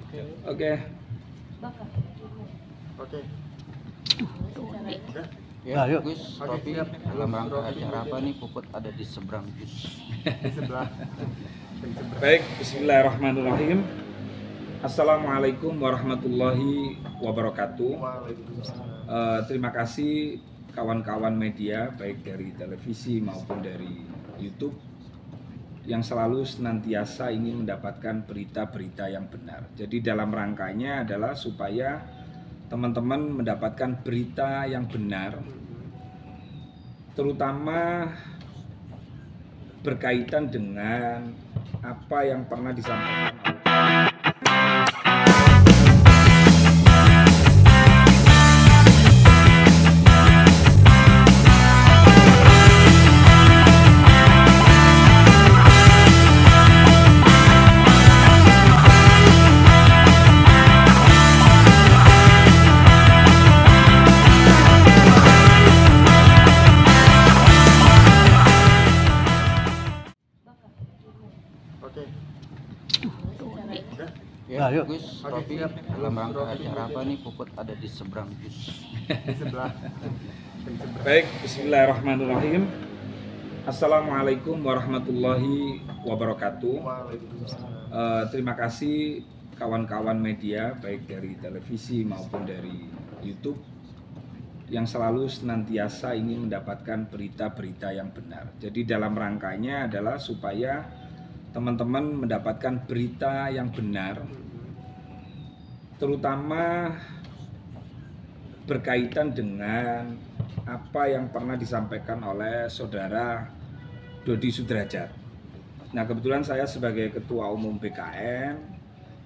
Oke. Oke. Ya, yuk. Gus, Robi, dalam rangka acara apa nih Puput ada di seberang Gus? Di sebelah. Baik, bismillahirrahmanirrahim. Assalamualaikum warahmatullahi wabarakatuh. Terima kasih kawan-kawan media baik dari televisi maupun dari YouTube yang selalu senantiasa ingin mendapatkan berita-berita yang benar. Jadi dalam rangkanya adalah supaya teman-teman mendapatkan berita yang benar, terutama berkaitan dengan apa yang pernah disampaikan Oke. Ya, yuk. Gus, Robi, dalam rangka acara apa nih Puput ada di seberang Gus? Di sebelah. Baik, bismillahirrahmanirrahim. Assalamualaikum warahmatullahi wabarakatuh. Terima kasih kawan-kawan media baik dari televisi maupun dari YouTube yang selalu senantiasa ingin mendapatkan berita-berita yang benar. Jadi dalam rangkanya adalah supaya teman-teman mendapatkan berita yang benar, terutama berkaitan dengan apa yang pernah disampaikan oleh saudara Dodi Sudrajat. Nah, kebetulan saya sebagai Ketua Umum BKN,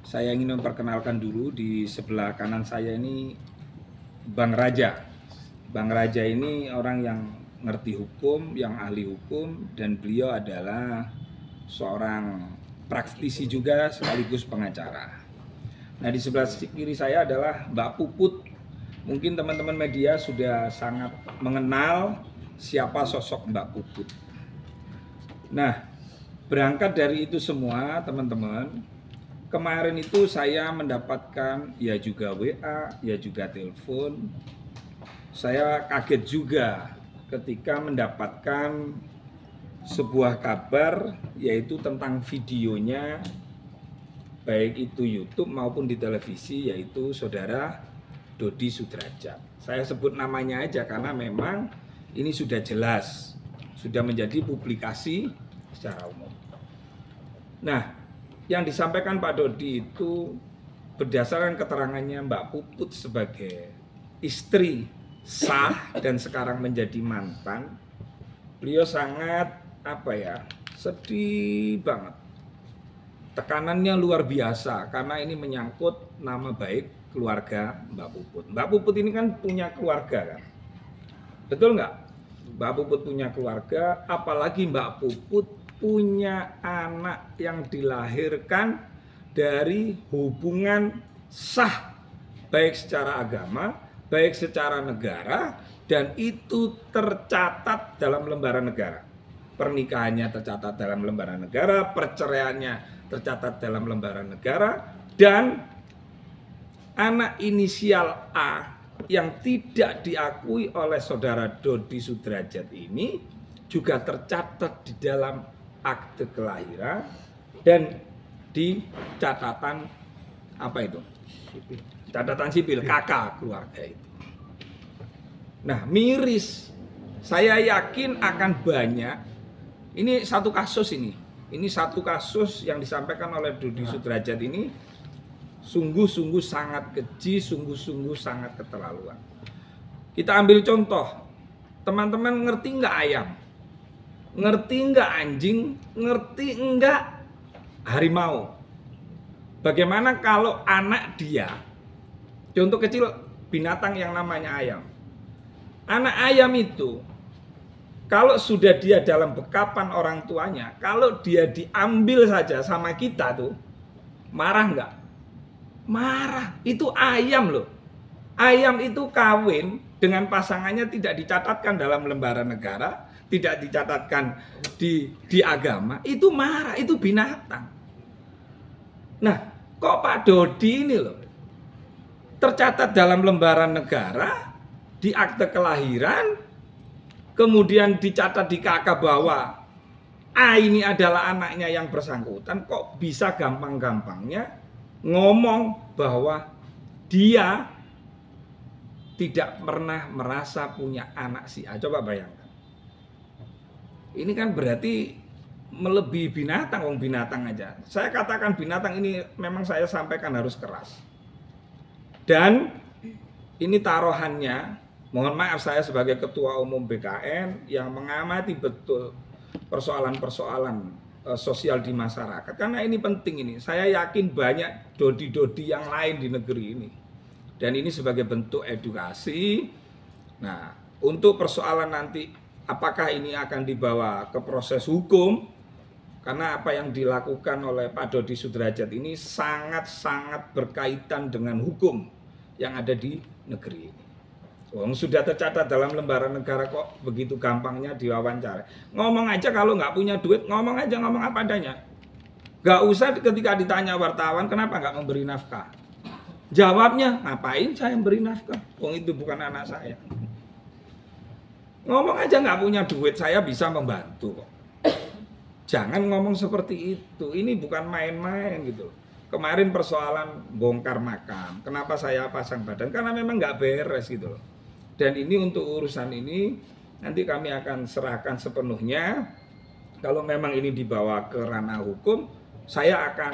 saya ingin memperkenalkan dulu. Di sebelah kanan saya ini Bang Raja. Bang Raja ini orang yang ngerti hukum, yang ahli hukum, dan beliau adalah seorang praktisi juga sekaligus pengacara. Nah, di sebelah kiri saya adalah Mbak Puput. Mungkin teman-teman media sudah sangat mengenal siapa sosok Mbak Puput. Nah, berangkat dari itu semua teman-teman, kemarin itu saya mendapatkan ya juga WA, ya juga telepon. Saya kaget juga ketika mendapatkan sebuah kabar yaitu tentang videonya baik itu YouTube maupun di televisi, yaitu saudara Dodi Sudrajat. Saya sebut namanya aja karena memang ini sudah jelas, sudah menjadi publikasi secara umum. Nah, yang disampaikan Pak Dodi itu berdasarkan keterangannya Mbak Puput sebagai istri sah dan sekarang menjadi mantan. Beliau sangat sedih banget. Tekanannya luar biasa karena ini menyangkut nama baik keluarga Mbak Puput. Mbak Puput ini kan punya keluarga kan? Betul nggak? Mbak Puput punya keluarga, apalagi Mbak Puput punya anak yang dilahirkan dari hubungan sah baik secara agama, baik secara negara, dan itu tercatat dalam lembaran negara. Pernikahannya tercatat dalam lembaran negara, perceraiannya tercatat dalam lembaran negara, dan anak inisial A yang tidak diakui oleh saudara Dodi Sudrajat ini juga tercatat di dalam akte kelahiran dan di catatan catatan sipil kakak keluarga itu. Nah, miris. Saya yakin akan banyak. Ini satu kasus ini. Ini satu kasus yang disampaikan oleh Dodi Sudrajat ini sungguh-sungguh sangat keji, sungguh-sungguh sangat keterlaluan. Kita ambil contoh. Teman-teman ngerti nggak ayam? Ngerti nggak anjing? Ngerti nggak harimau? Bagaimana kalau anak dia, contoh kecil binatang yang namanya ayam. Anak ayam itu kalau sudah dia dalam bekapan orang tuanya, kalau dia diambil saja sama kita tuh, marah nggak? Marah. Itu ayam loh. Ayam itu kawin dengan pasangannya tidak dicatatkan dalam lembaran negara, tidak dicatatkan di agama, itu marah, itu binatang. Nah, Kok Pak Dodi ini loh tercatat dalam lembaran negara, di akte kelahiran, kemudian dicatat di KK bahwa ini adalah anaknya yang bersangkutan, kok bisa gampang-gampangnya ngomong bahwa dia tidak pernah merasa punya anak si A. Coba bayangkan. Ini kan berarti melebihi binatang, wong binatang aja. Saya katakan binatang ini memang saya sampaikan harus keras. Dan ini taruhannya, mohon maaf saya sebagai Ketua Umum BKN yang mengamati betul persoalan-persoalan sosial di masyarakat. Karena ini penting ini. Saya yakin banyak dodi-dodi yang lain di negeri ini. Dan ini sebagai bentuk edukasi. Nah, untuk persoalan nanti apakah ini akan dibawa ke proses hukum? Karena apa yang dilakukan oleh Pak Dodi Sudrajat ini sangat-sangat berkaitan dengan hukum yang ada di negeri ini. Sudah tercatat dalam lembaran negara, kok begitu gampangnya diwawancara. Ngomong aja kalau nggak punya duit, ngomong aja, ngomong apa adanya. Nggak usah ketika ditanya wartawan, kenapa nggak memberi nafkah? Jawabnya, ngapain saya memberi nafkah? Itu bukan anak saya. Ngomong aja nggak punya duit, saya bisa membantu kok. Jangan ngomong seperti itu. Ini bukan main-main gitu. Kemarin persoalan bongkar makam. Kenapa saya pasang badan? Karena memang nggak beres gitu loh. Dan ini untuk urusan ini nanti kami akan serahkan sepenuhnya. Kalau memang ini dibawa ke ranah hukum, saya akan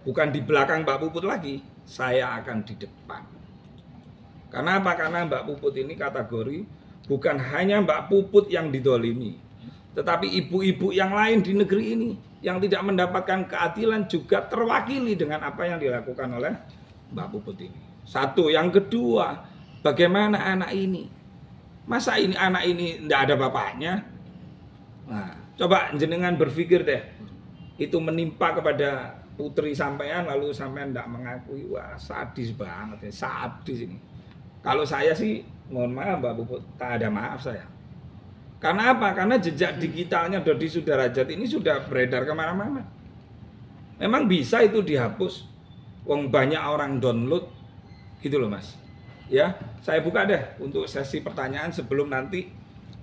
bukan di belakang Mbak Puput lagi, saya akan di depan. Karena apa? Karena Mbak Puput ini kategori bukan hanya Mbak Puput yang didolimi, tetapi ibu-ibu yang lain di negeri ini yang tidak mendapatkan keadilan juga terwakili dengan apa yang dilakukan oleh Mbak Puput ini. Satu, yang kedua, bagaimana anak ini? Masa ini anak ini tidak ada bapaknya? Nah, coba jenengan berpikir deh, itu menimpa kepada putri sampean lalu sampean tidak mengakui. Wah, sadis banget ya, sadis ini. Kalau saya sih, mohon maaf Mbak Puput, tak ada maaf saya. Karena apa? Karena jejak digitalnya Dodi Sudrajat ini sudah beredar kemana-mana. Memang bisa itu dihapus. Wong banyak orang download, gitu loh Mas. Ya, saya buka deh untuk sesi pertanyaan sebelum nanti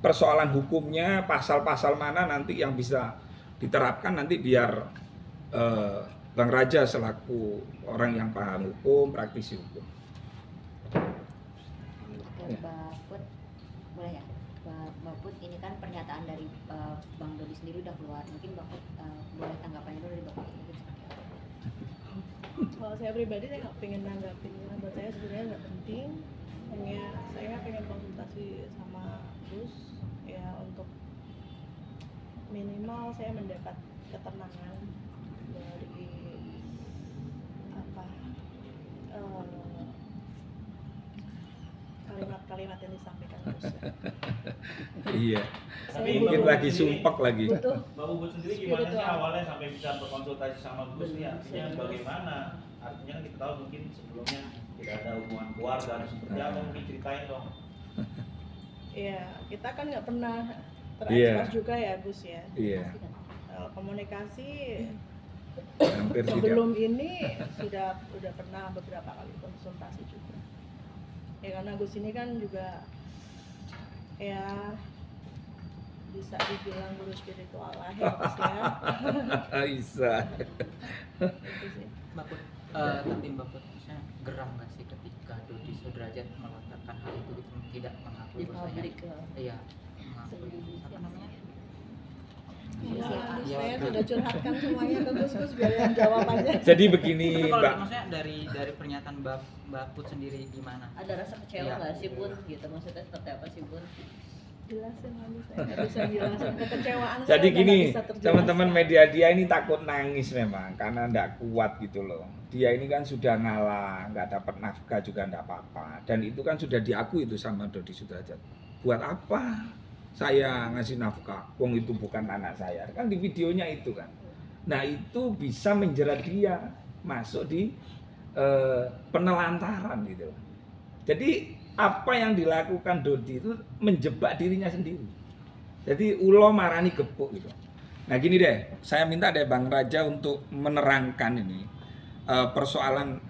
persoalan hukumnya, pasal-pasal mana nanti yang bisa diterapkan nanti biar Bang Raja selaku orang yang paham hukum, praktisi hukum. Mbak Put, boleh ya? Mbak Put, ini kan pernyataan dari Bang Dodi sendiri udah keluar. Mungkin Mbak Put boleh tanggapannya dulu dari Mbak Put. Kalau saya pribadi saya nggak pengen nanggapin, buat saya sebenarnya nggak penting. Hanya saya pengen konsultasi sama Gus ya untuk minimal saya mendapat ketenangan dari apa kalimat-kalimat yang disampaikan Gus. Iya. Tapi Mungkin Mbak lagi Puput sumpek lagi. Butuh Mbak Puput sendiri gimana sih awalnya sampai bisa berkonsultasi sama Gus nih? Artinya bagaimana? Artinya kan kita tahu mungkin sebelumnya tidak ada hubungan keluarga atau seperti apa, mungkin ceritain dong. ya kita kan nggak pernah Iya. terekspos juga ya Gus ya. Iya. Komunikasi Hampir tidak. sebelum ini udah pernah beberapa kali konsultasi juga. Ya karena Gus ini kan juga ya bisa dibilang guru spiritual lah ya Gus ya. Bisa. Itu sih. Mbak Put, tapi Mbak Put misalnya geram nggak sih ketika Dodi Sudrajat melontarkan hal itu gitu, tidak mengakui Di bahwasanya publik iya mengakui apa namanya Ya, Ya, saya ya. sudah curhatkan semuanya ke Gus biar yang jawabannya. Jadi begini, Tapi kalau Mbak. maksudnya dari pernyataan Mbak Put sendiri gimana? Ada rasa kecewa Iya. nggak sih Bun? Gitu maksudnya seperti apa sih Bun? Jelasin lagi saya nggak bisa jelasin kekecewaan. Jadi saya udah gini, nggak bisa terjelaskan. teman-teman media dia ini takut nangis memang karena nggak kuat gitu loh. Dia ini kan sudah ngalah, nggak dapat nafkah juga nggak apa-apa. Dan itu kan sudah diakui itu sama Dodi Sudrajat. Buat apa saya ngasih nafkah? Wong itu bukan anak saya. Kan di videonya itu kan. Nah itu bisa menjerat dia masuk di penelantaran gitu. Jadi apa yang dilakukan Dodi itu menjebak dirinya sendiri. Jadi ulo marani gepuk gitu. Nah gini deh, saya minta deh Bang Raja untuk menerangkan ini. persoalan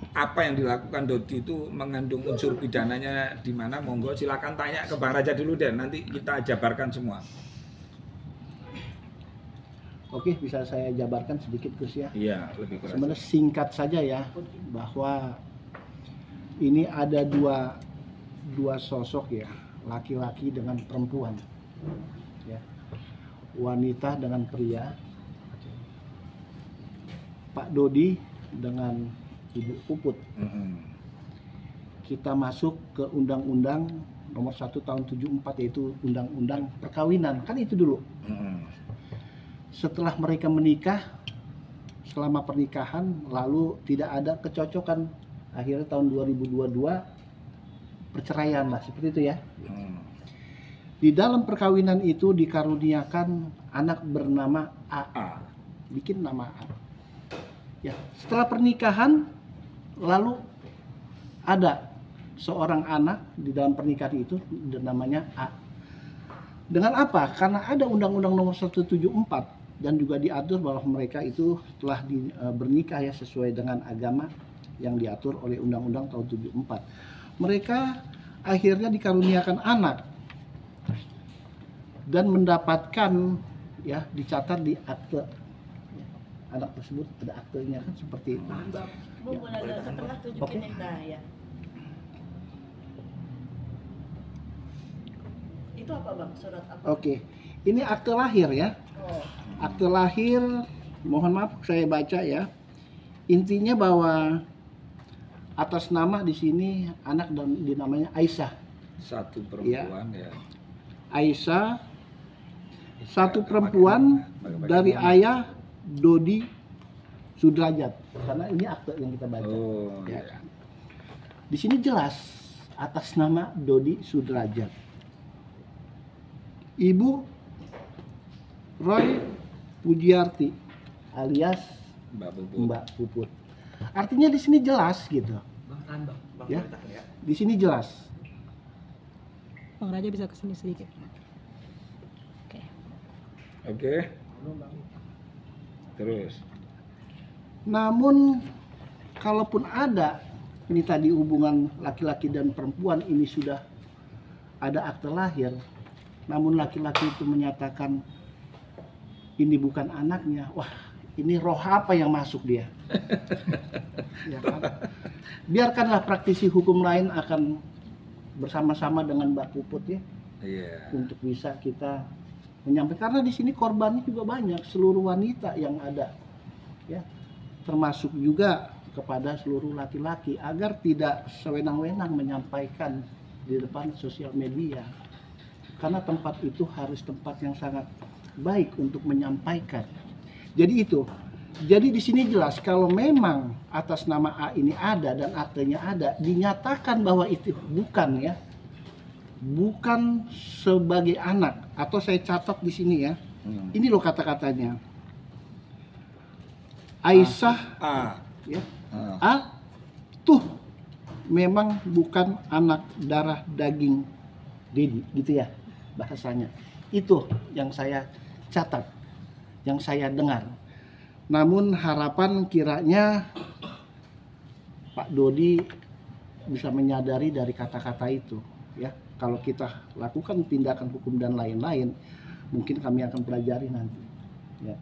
apa yang dilakukan Dodi itu mengandung unsur pidananya di mana, monggo silakan tanya ke Bang Raja dulu dan nanti kita jabarkan semua. Oke, bisa saya jabarkan sedikit Gus ya. Iya, lebih keras. Sebenarnya singkat saja ya, bahwa ini ada dua sosok ya, laki-laki dengan perempuan, ya, wanita dengan pria, Pak Dodi dengan Ibu Puput. Kita masuk ke Undang-Undang Nomor 1 Tahun 74, yaitu Undang-Undang Perkawinan, kan itu dulu. Setelah mereka menikah, selama pernikahan lalu tidak ada kecocokan, akhirnya tahun 2022 perceraian lah, seperti itu ya. Di dalam perkawinan itu dikaruniakan anak bernama A. Bikin nama A. Ya, setelah pernikahan lalu ada seorang anak di dalam pernikahan itu dan namanya A. Dengan apa? Karena ada Undang-Undang Nomor 174 dan juga diatur bahwa mereka itu telah bernikah ya sesuai dengan agama yang diatur oleh Undang-Undang tahun 74. Mereka akhirnya dikaruniakan anak dan mendapatkan ya, dicatat di akte ya, anak tersebut ada aktenya kan seperti itu. Bu, boleh agak ke tengah tunjukin yang nah ya. Itu apa Bang? Surat apa? Oke, ini akte lahir ya. Oh. Akte lahir, mohon maaf saya baca ya. Intinya bahwa atas nama di sini anak dan dinamanya Aisyah. Satu perempuan ya. Aisyah, satu perempuan dari ayah Dodi Sudrajat. Karena ini akte yang kita baca. Oh, Ya. iya. Di sini jelas atas nama Dodi Sudrajat. Ibu Roy Pujiarti alias Mbak Puput. Mbak Puput. Artinya di sini jelas gitu. Bang tahan bang. Ya. Di sini jelas. Bang Raja bisa kesini sedikit. Oke. Terus. Namun kalaupun ada ini tadi hubungan laki-laki dan perempuan ini sudah ada akte lahir, namun laki-laki itu menyatakan ini bukan anaknya, wah ini roh apa yang masuk dia? Ya kan? Biarkanlah praktisi hukum lain akan bersama-sama dengan Mbak Puput ya, Iya. untuk bisa kita menyampaikan, karena di sini korbannya juga banyak, seluruh wanita yang ada ya, termasuk juga kepada seluruh laki-laki agar tidak sewenang-wenang menyampaikan di depan sosial media, karena tempat itu harus tempat yang sangat baik untuk menyampaikan. Jadi itu, jadi di sini jelas kalau memang atas nama A ini ada dan aktenya ada, dinyatakan bahwa itu bukan ya, bukan sebagai anak, atau saya catat di sini ya. Ini loh kata-katanya. Aisyah ya. A tuh memang bukan anak darah daging Dedi, gitu ya bahasanya. Itu yang saya catat, yang saya dengar. Namun harapan kiranya Pak Dodi bisa menyadari dari kata-kata itu ya. Kalau kita lakukan tindakan hukum dan lain-lain, mungkin kami akan pelajari nanti ya.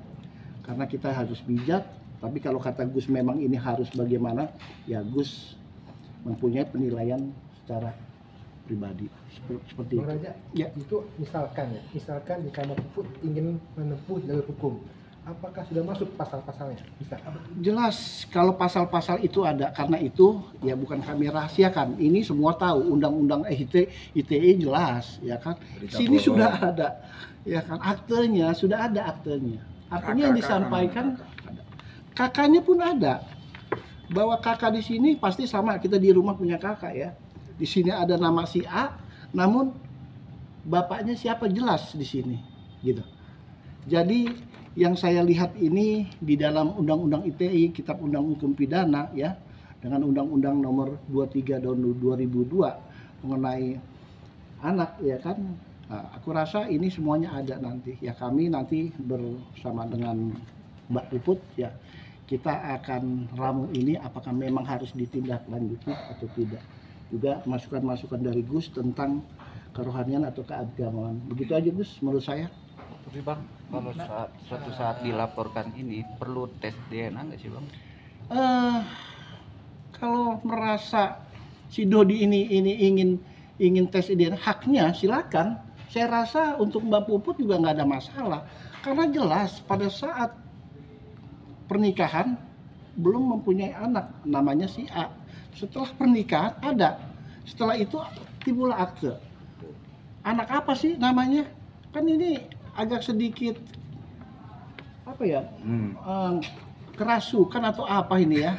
Karena kita harus bijak, tapi kalau kata Gus memang ini harus bagaimana, ya Gus mempunyai penilaian secara pribadi seperti Bang itu. Raja, Ya. itu misalkan jika Mbak Puput ingin menempuh jalur hukum, apakah sudah masuk pasal-pasalnya? Bisa? Jelas kalau pasal-pasal itu ada, karena itu ya bukan kami rahasiakan. Ini semua tahu, undang-undang ITE jelas ya kan. Berita Sini bohong. sudah ada ya kan, aktenya sudah ada aktenya. Artinya yang Kakak, disampaikan kakak. ada. Kakaknya pun ada. Bahwa kakak di sini pasti sama, kita di rumah punya kakak ya. Di sini ada nama si A, namun bapaknya siapa jelas di sini gitu. Jadi yang saya lihat ini di dalam Undang-Undang ITE, Kitab Undang Hukum Pidana ya, dengan Undang-Undang Nomor 23 tahun 2002 mengenai anak ya kan. Nah, aku rasa ini semuanya ada nanti ya, kami nanti bersama dengan Mbak Puput ya, kita akan ramu ini apakah memang harus ditindaklanjuti atau tidak. Juga masukan-masukan dari Gus tentang kerohanian atau keagamaan. Begitu aja Gus menurut saya. Tapi Bang, kalau suatu saat dilaporkan ini perlu tes DNA nggak sih Bang? Kalau merasa si Dodi ini ingin tes DNA, haknya silakan. Saya rasa untuk Mbak Puput juga nggak ada masalah, karena jelas pada saat pernikahan belum mempunyai anak, namanya si A. Setelah pernikahan ada, setelah itu timbullah akte. Anak apa sih namanya? Kan ini agak sedikit apa ya? Kerasukan atau apa ini ya?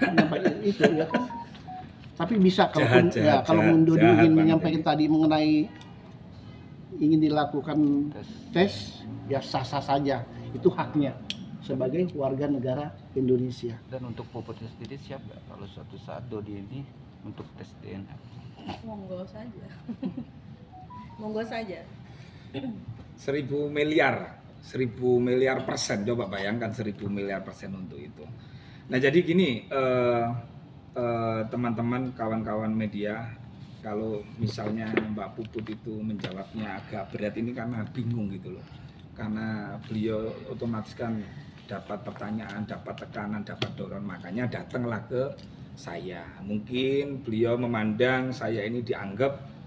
Itu ya kan. Tapi bisa kalau Dodi ingin menyampaikan tadi mengenai ingin dilakukan tes, ya sah-sah saja, itu haknya sebagai warga negara Indonesia. Dan untuk Puputnya sendiri siap nggak kalau suatu saat Dodi ini untuk tes DNA? Monggo saja. Monggo saja. 1.000 miliar persen, coba bayangkan 1.000 miliar persen untuk itu. Nah jadi gini, teman-teman, kawan-kawan media, kalau misalnya Mbak Puput itu menjawabnya agak berat ini karena bingung gitu loh, karena beliau otomatis kan dapat pertanyaan, dapat tekanan, dapat dorong, makanya datanglah ke saya. Mungkin beliau memandang saya ini dianggap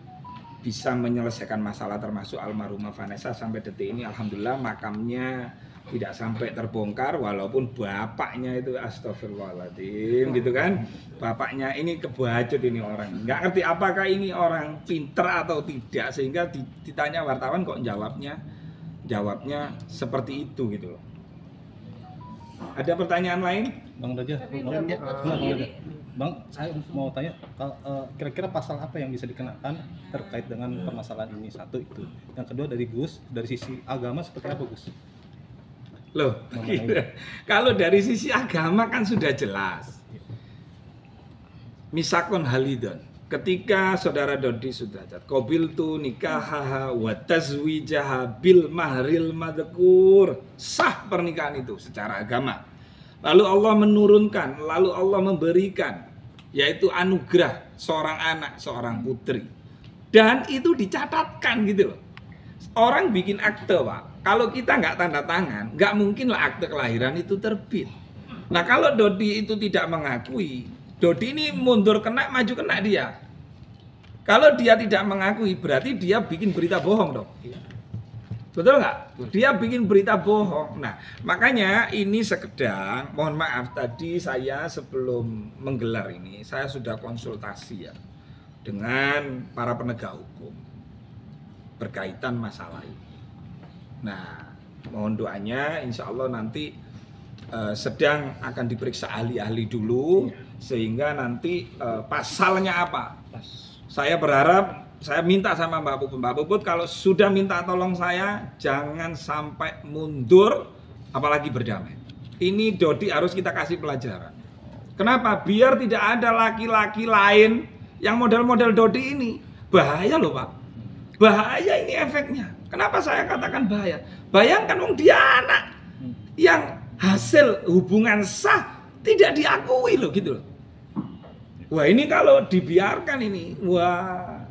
bisa menyelesaikan masalah, termasuk almarhumah Vanessa. Sampai detik ini alhamdulillah makamnya tidak sampai terbongkar, walaupun bapaknya itu astagfirullahaladzim gitu kan, bapaknya ini kebacut, ini orang nggak ngerti apakah ini orang pinter atau tidak, sehingga ditanya wartawan kok jawabnya seperti itu gitu loh. Ada pertanyaan lain? Bang Raja, Bang, saya mau tanya, kira-kira pasal apa yang bisa dikenakan terkait dengan permasalahan ini? Satu itu. Yang kedua dari Gus, dari sisi agama seperti apa Gus? Loh, kalau dari sisi agama kan sudah jelas. Misakon halidon. Ketika saudara Dodi Sudrajat, qabiltu nikahaha wa tazwijaha bil mahril madkur, sah pernikahan itu secara agama. Lalu Allah menurunkan, lalu Allah memberikan, yaitu anugerah seorang anak, seorang putri. Dan itu dicatatkan gitu loh. Orang bikin akte Pak, kalau kita nggak tanda tangan, nggak mungkin lah akte kelahiran itu terbit. Nah kalau Dodi itu tidak mengakui, Dodi ini mundur kena, maju kena dia. Kalau dia tidak mengakui, berarti dia bikin berita bohong dong. Betul nggak? Dia bikin berita bohong. Nah, makanya ini sekedar, mohon maaf tadi saya sebelum menggelar ini, saya sudah konsultasi ya dengan para penegak hukum berkaitan masalah ini. Nah, mohon doanya, insya Allah nanti sedang akan diperiksa ahli-ahli dulu, sehingga nanti pasalnya apa. Saya berharap, saya minta sama Mbak Puput kalau sudah minta tolong saya, jangan sampai mundur, apalagi berdamai. Ini Dodi harus kita kasih pelajaran. Kenapa? Biar tidak ada laki-laki lain yang model-model Dodi ini. Bahaya loh Pak. Bahaya ini efeknya. Kenapa saya katakan bahaya? Bayangkan wong dia anak yang hasil hubungan sah tidak diakui loh gitu loh. Wah ini kalau dibiarkan ini, wah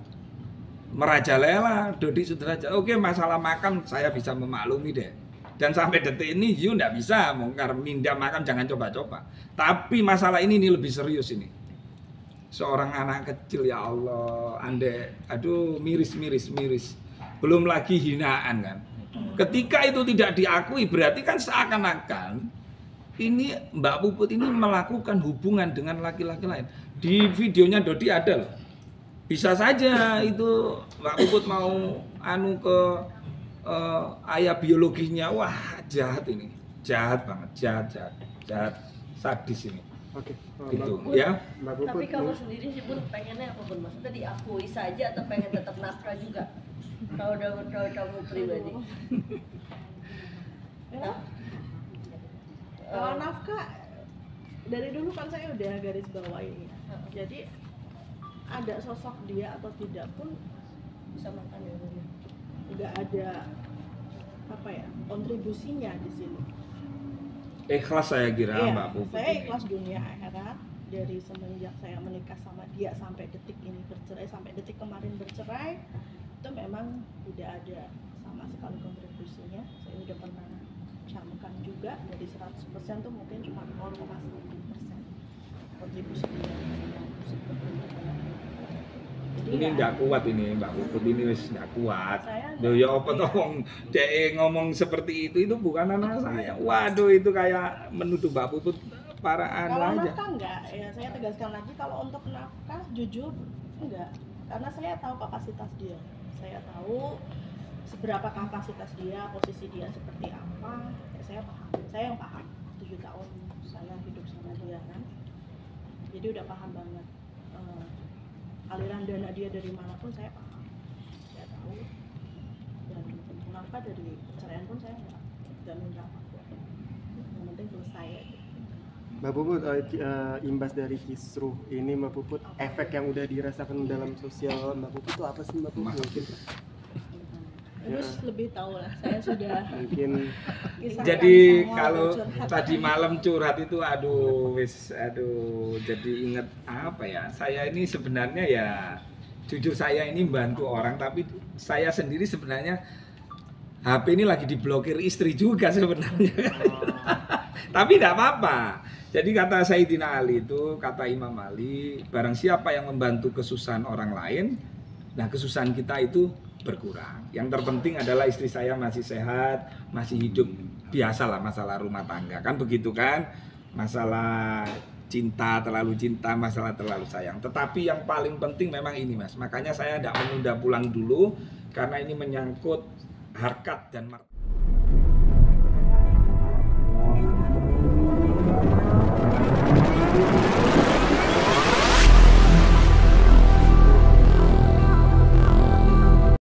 merajalela Dodi Sudrajat. Oke, masalah makam saya bisa memaklumi deh. Dan sampai detik ini you nggak bisa mongkar mindah makam, jangan coba-coba. Tapi masalah ini lebih serius ini. Seorang anak kecil ya Allah, aduh miris. Belum lagi hinaan kan. Ketika itu tidak diakui berarti kan seakan-akan ini Mbak Puput ini melakukan hubungan dengan laki-laki lain. Di videonya Dodi ada loh. Bisa saja itu Mbak Puput mau ke ayah biologinya. Wah jahat ini, jahat banget, jahat, sadis ini. Oke. Itu ya. Tapi kamu sendiri sih Bun pengennya apa Bun? Maksudnya diakui saja atau pengen tetap nafkah juga? Kalau udah kamu pribadi. Kalau nafkah dari dulu kan saya udah garis bawahi. Jadi ada sosok dia atau tidak pun Bisa makan ya Bun. nggak ada apa ya kontribusinya di sini. Ikhlas saya kira Iya, Mbak Puput. saya ini. ikhlas dunia akhirat dari semenjak saya menikah sama dia sampai detik ini bercerai, sampai detik kemarin bercerai, itu memang tidak ada sama sekali kontribusinya. Saya udah pernah camkan juga dari 100% tuh mungkin cuma 0,1% kontribusi dia. Jadi Ini ya, ndak kuat ini Mbak Puput, ini wis ndak kuat. saya Loh ya apa toh wong dhek ngomong seperti itu bukan anak saya. Waduh itu kayak menuduh Mbak Puput para anu kalau aja. nafkah enggak, ya saya tegaskan lagi kalau untuk nafkah jujur enggak, karena saya tahu kapasitas dia, saya tahu seberapa kapasitas dia, posisi dia seperti apa, ya saya paham, saya yang paham 7 tahun saya hidup sama dia kan, jadi udah paham banget aliran dana dia dari manapun saya paham, saya tahu, dan nafkah dari perceraian pun saya enggak minta apa-apa, yang penting selesai aja. Mbak Puput, imbas dari kisruh ini Mbak Puput, efek yang udah dirasakan dalam sosial Mbak Puput itu apa sih Mbak Puput? Mungkin Terus lebih tahu lah, saya sudah mungkin kisahkan Jadi semua, kalau curhat. tadi malam curhat itu aduh jadi inget apa ya, saya ini sebenarnya ya jujur saya ini bantu orang, tapi saya sendiri sebenarnya HP ini lagi diblokir istri juga sebenarnya. Tapi tidak apa-apa. Jadi kata Sayyidina Ali itu, kata Imam Ali, barang siapa yang membantu kesusahan orang lain, nah kesusahan kita itu berkurang. Yang terpenting adalah istri saya masih sehat, masih hidup, biasalah masalah rumah tangga. Kan begitu kan? Masalah cinta, terlalu cinta, masalah terlalu sayang. Tetapi yang paling penting memang ini Mas. Makanya saya tidak menunda pulang dulu, karena ini menyangkut harkat dan martabat.